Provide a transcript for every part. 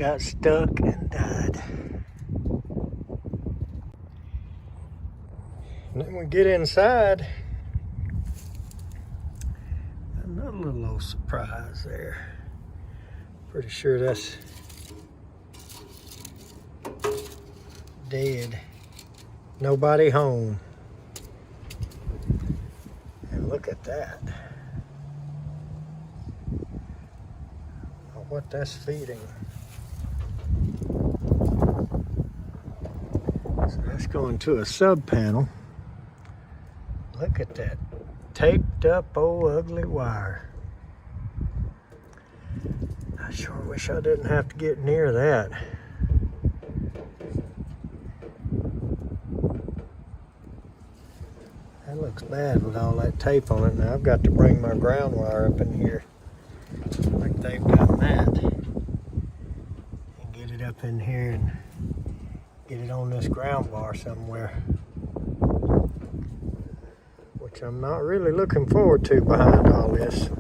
got stuck and died. And then we get inside. Another little old surprise there. Pretty sure that's dead. Nobody home. And look at that. I don't know what that's feeding. So that's going to a sub panel. Look at that taped up old ugly wire. I sure wish I didn't have to get near that. That looks bad with all that tape on it. Now I've got to bring my ground wire up in here like they've done that and get it up in here and get it on this ground bar somewhere, which I'm not really looking forward to behind all this.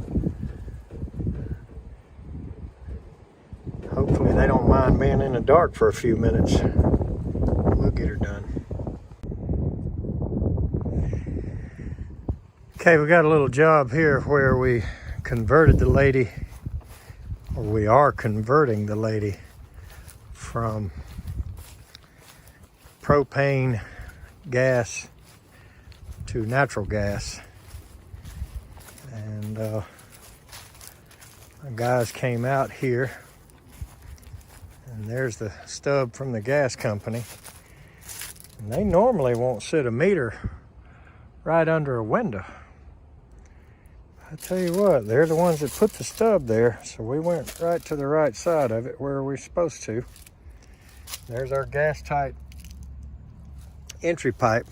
Hopefully they don't mind being in the dark for a few minutes. We'll get her done. Okay, we got a little job here where we converted the lady, or we are converting the lady from propane gas to natural gas. And the guys came out here, and there's the stub from the gas company. And they normally won't sit a meter right under a window. I tell you what, they're the ones that put the stub there, so we went right to the right side of it where we're supposed to. There's our gas tight entry pipe.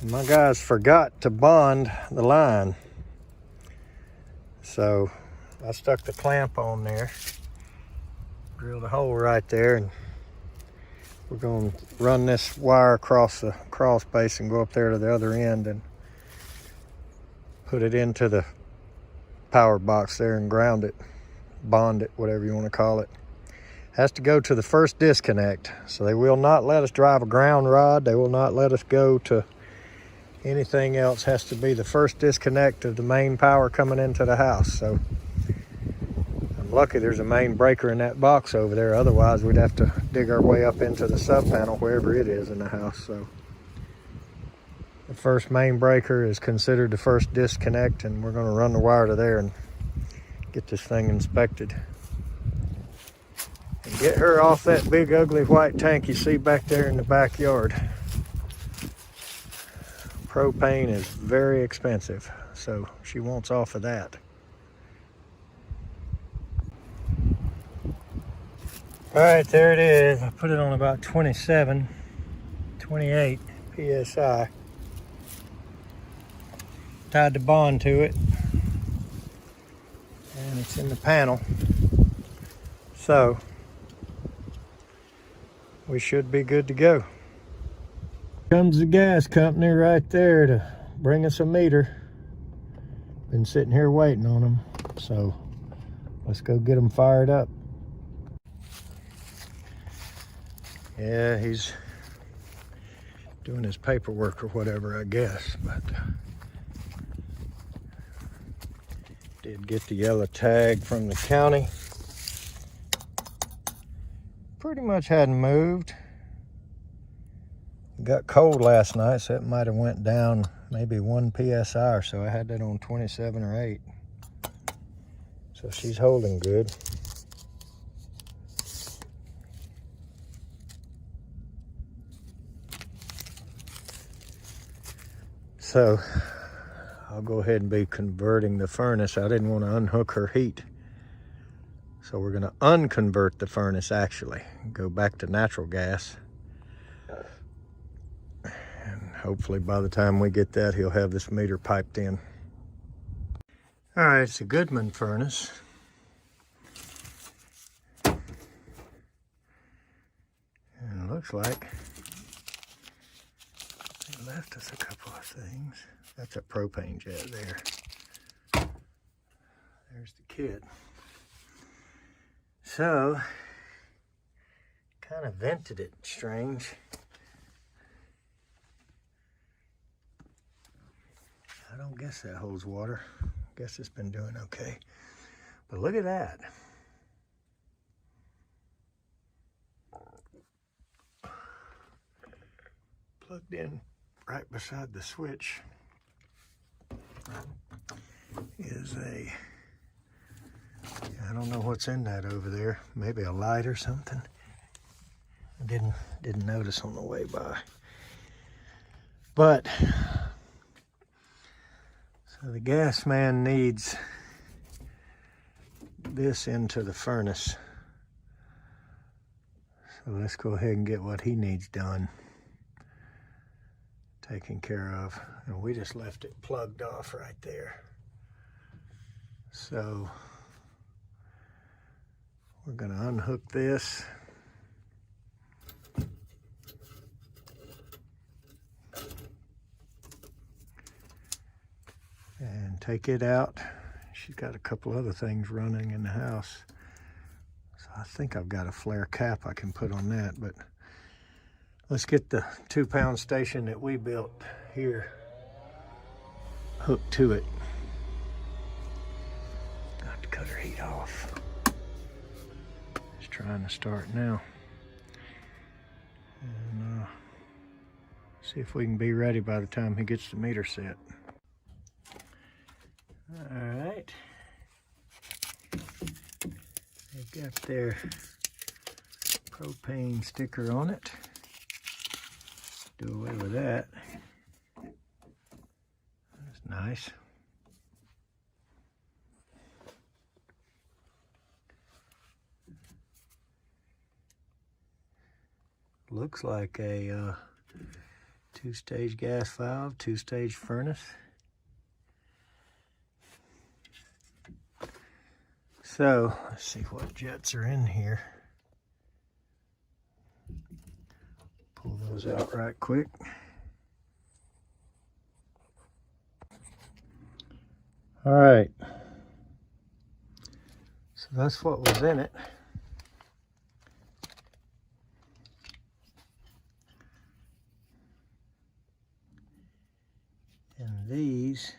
And my guys forgot to bond the line. So I stuck the clamp on there, drilled a hole right there, and we're going to run this wire across the crawl space and go up there to the other end and put it into the power box there and ground it, bond it, whatever you want to call it. Has to go to the first disconnect. So they will not let us drive a ground rod. They will not let us go to anything else. Has to be the first disconnect of the main power coming into the house. So I'm lucky there's a main breaker in that box over there. Otherwise we'd have to dig our way up into the sub panel wherever it is in the house. So the first main breaker is considered the first disconnect, and we're going to run the wire to there and get this thing inspected. And get her off that big ugly white tank you see back there in the backyard. Propane is very expensive, so she wants off of that. All right, there it is. I put it on about 27, 28 PSI. Tied the bond to it, and it's in the panel. So we should be good to go. Comes the gas company right there to bring us a meter. Been sitting here waiting on them, so let's go get them fired up. Yeah, he's doing his paperwork or whatever, I guess, but did get the yellow tag from the county. Pretty much hadn't moved. It got cold last night, so it might have went down maybe 1 PSI or so. I had that on 27 or 8. So she's holding good. So I'll go ahead and be converting the furnace. I didn't want to unhook her heat. So we're going to unconvert the furnace actually. Go back to natural gas. And hopefully by the time we get that, he'll have this meter piped in. All right, it's a Goodman furnace. And it looks like they left us a couple of things. That's a propane jet there. There's the kit. So Kind of vented it strange. I don't guess that holds water. Guess it's been doing okay. But look at that. Plugged in right beside the switch is a, I don't know what's in that over there. Maybe a light or something. I didn't notice on the way by. But so the gas man needs this into the furnace. So let's go ahead and get what he needs done, taken care of. And we just left it plugged off right there. So we're gonna unhook this. And take it out. She's got a couple other things running in the house. So I think I've got a flare cap I can put on that, but let's get the 2-pound station that we built here hooked to it. Got the cutter heat off. It's trying to start now. And see if we can be ready by the time he gets the meter set. All right, they've got their propane sticker on it. Do away with that. That's nice. Looks like a 2-stage gas valve, 2-stage furnace. So, let's see what jets are in here. Pull those out right quick. All right. So that's what was in it. And these,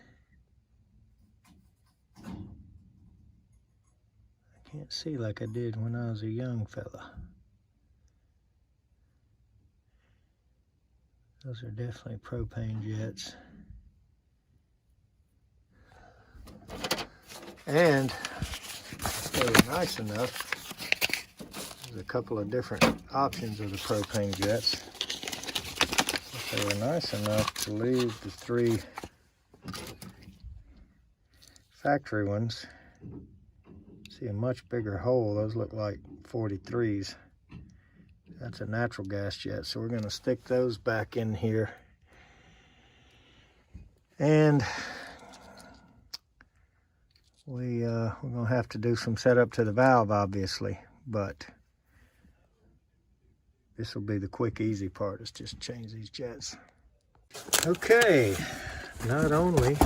can't see like I did when I was a young fella. Those are definitely propane jets. And if they were nice enough, there's a couple of different options of the propane jets. If they were nice enough to leave the 3 factory ones, see a much bigger hole. Those look like 43s. That's a natural gas jet, so we're going to stick those back in here. And we're going to have to do some setup to the valve, obviously, but this will be the quick, easy part, is just change these jets. Okay, not only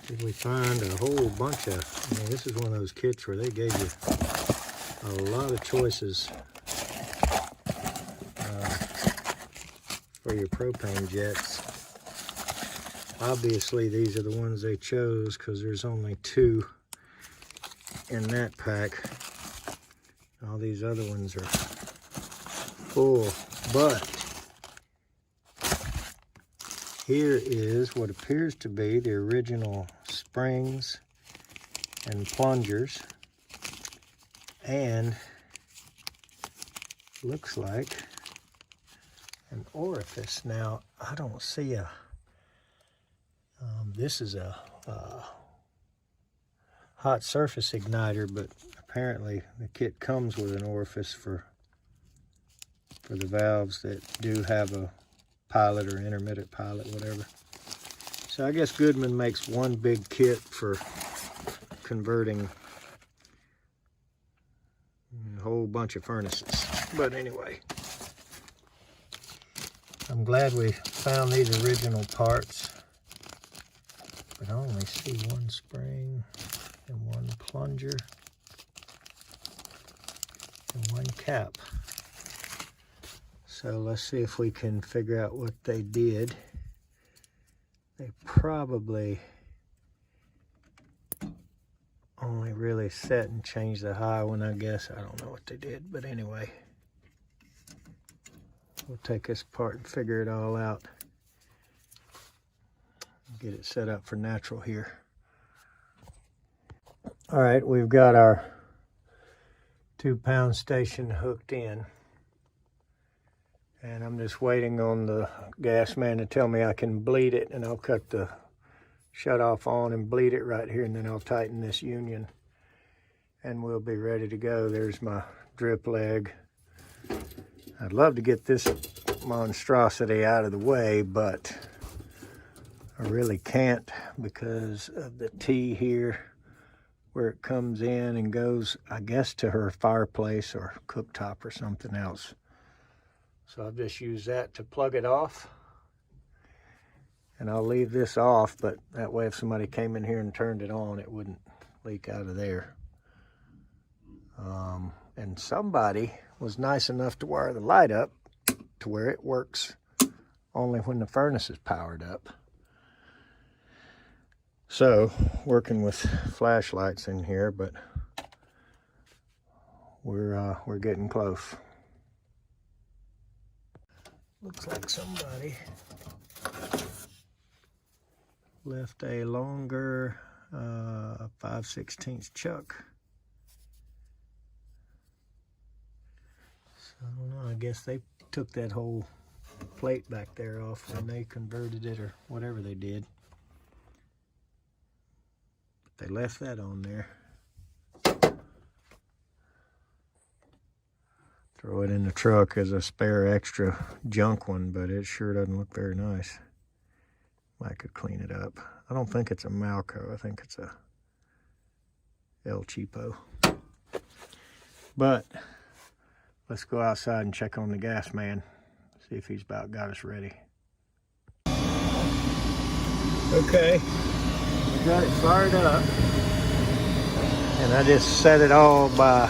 did we find a whole bunch of, I mean, this is one of those kits where they gave you a lot of choices for your propane jets. Obviously, these are the ones they chose because there's only 2 in that pack. All these other ones are full, but here is what appears to be the original springs and plungers, and looks like an orifice. Now, I don't see a, this is a hot surface igniter, but apparently the kit comes with an orifice for the valves that do have a pilot or intermittent pilot, whatever. So I guess Goodman makes one big kit for converting a whole bunch of furnaces. But anyway, I'm glad we found these original parts. But I only see 1 spring and 1 plunger and 1 cap. So let's see if we can figure out what they did. They probably only really set and changed the high one, I guess. I don't know what they did, but anyway. We'll take this apart and figure it all out. Get it set up for natural here. All right, we've got our 2-pound station hooked in. And I'm just waiting on the gas man to tell me I can bleed it, and I'll cut the shut off on and bleed it right here, and then I'll tighten this union and we'll be ready to go. There's my drip leg. I'd love to get this monstrosity out of the way, but I really can't because of the T here where it comes in and goes, I guess, to her fireplace or cooktop or something else. So I'll just use that to plug it off. And I'll leave this off, but that way if somebody came in here and turned it on, it wouldn't leak out of there. And somebody was nice enough to wire the light up to where it works only when the furnace is powered up. So, working with flashlights in here, but we're getting close. Looks like somebody left a longer 5/16 chuck. So, I don't know, I guess they took that whole plate back there off when they converted it or whatever they did. But they left that on there. Throw it in the truck as a spare extra junk one, but it sure doesn't look very nice. I could clean it up. I don't think it's a Malco. I think it's a El Cheapo. But let's go outside and check on the gas man. See if he's about got us ready. Okay, we got it fired up. And I just set it all by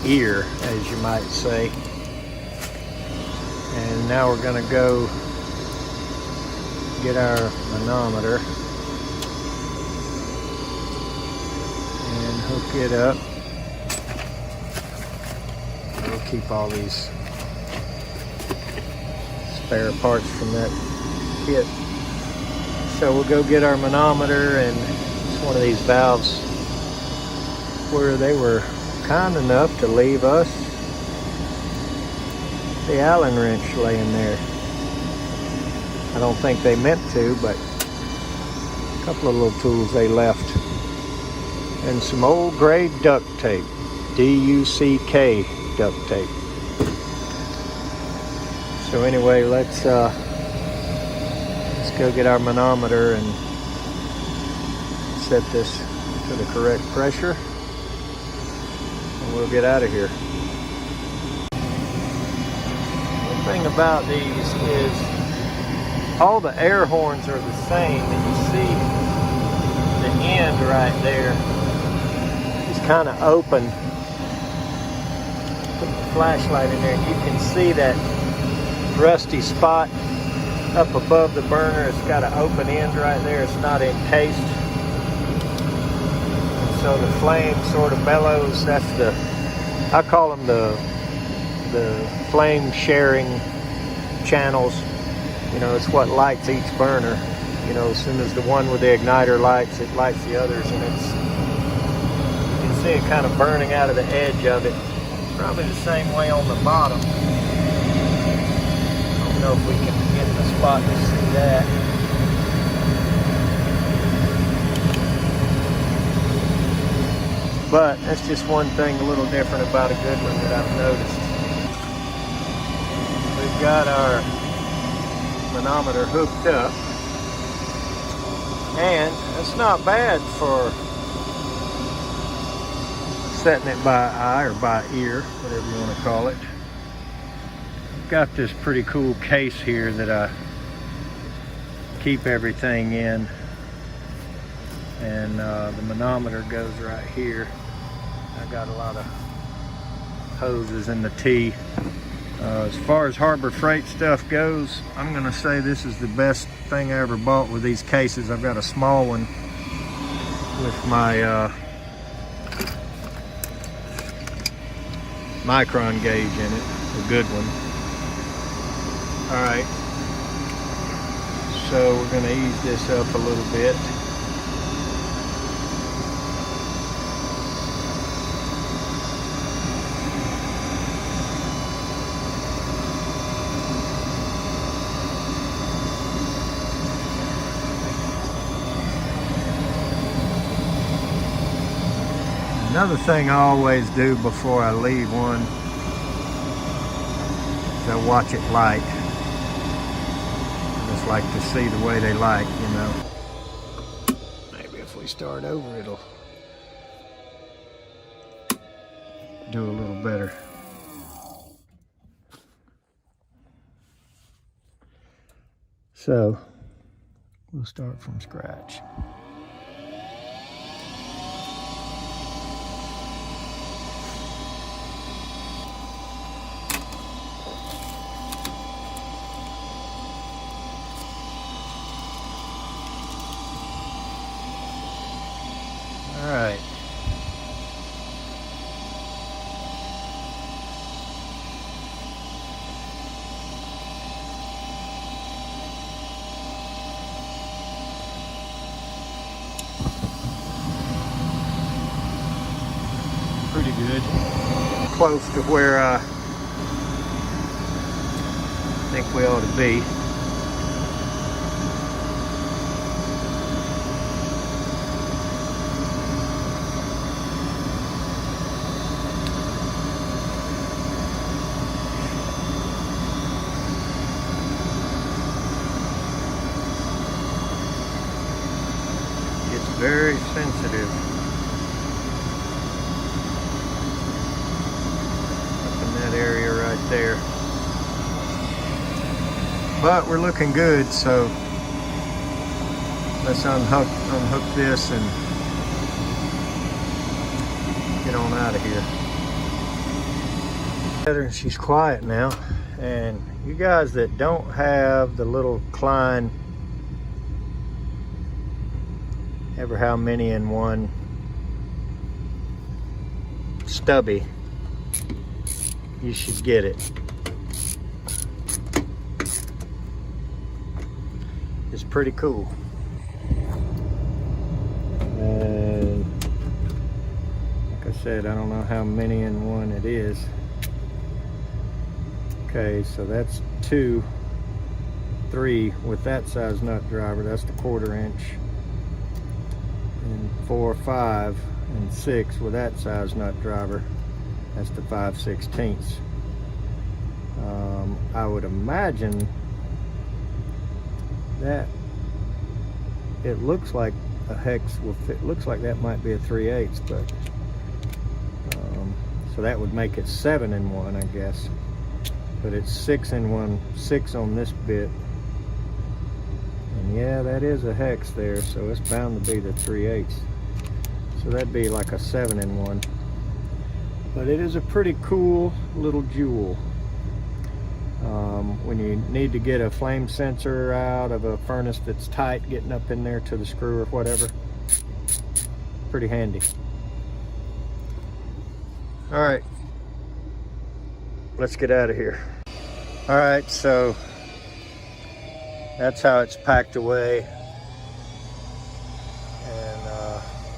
ear, as you might say. And now we're gonna go get our manometer and hook it up. We'll keep all these spare parts from that kit. So we'll go get our manometer, and it's one of these valves where they were kind enough to leave us the Allen wrench laying there. I don't think they meant to, but a couple of little tools they left. And some old gray duct tape, D-U-C-K duct tape. So anyway, let's go get our manometer and set this to the correct pressure. We'll get out of here. The thing about these is all the air horns are the same, and you see the end right there is kind of open. Put the flashlight in there and you can see that rusty spot up above the burner. It's got an open end right there. It's not encased. So the flame sort of bellows. That's I call them the flame sharing channels. You know, it's what lights each burner. You know, as soon as the one with the igniter lights, it lights the others, and you can see it kind of burning out of the edge of it. Probably the same way on the bottom. I don't know if we can get in the spot to see that. But that's just one thing a little different about a Goodman that I've noticed. We've got our manometer hooked up, and it's not bad for setting it by eye or by ear, whatever you want to call it. I've got this pretty cool case here that I keep everything in. And the manometer goes right here. I got a lot of hoses in the T As far as Harbor Freight stuff goes, I'm gonna say this is the best thing I ever bought with these cases. I've got a small one with my micron gauge in it, a good one. All right, so we're gonna ease this up a little bit. Another thing I always do before I leave one is I watch it light. I just like to see the way they light, you know. Maybe if we start over, it'll do a little better. So, we'll start from scratch. All right. Pretty good. Close to where I think we ought to be. Very sensitive up in that area right there, but we're looking good, so let's unhook this and get on out of here. She's quiet now, and you guys that don't have the little Klein ever how many in one stubby, you should get it. It's pretty cool. And like I said, I don't know how many in one it is. Okay, so that's 2, 3 with that size nut driver. That's the 1/4 inch. And 4, 5, and 6 with that size nut driver. That's the 5/16. I would imagine that it looks like a hex will fit. Looks like that might be a 3/8, but so that would make it 7 in 1, I guess. But it's 6 in 1, 6 on this bit. And yeah, that is a hex there, so it's bound to be the 3/8. So that'd be like a 7 in 1. But it is a pretty cool little jewel. When you need to get a flame sensor out of a furnace that's tight, getting up in there to the screw or whatever, pretty handy. All right, let's get out of here. All right, so that's how it's packed away. And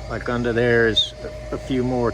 like under there is a few more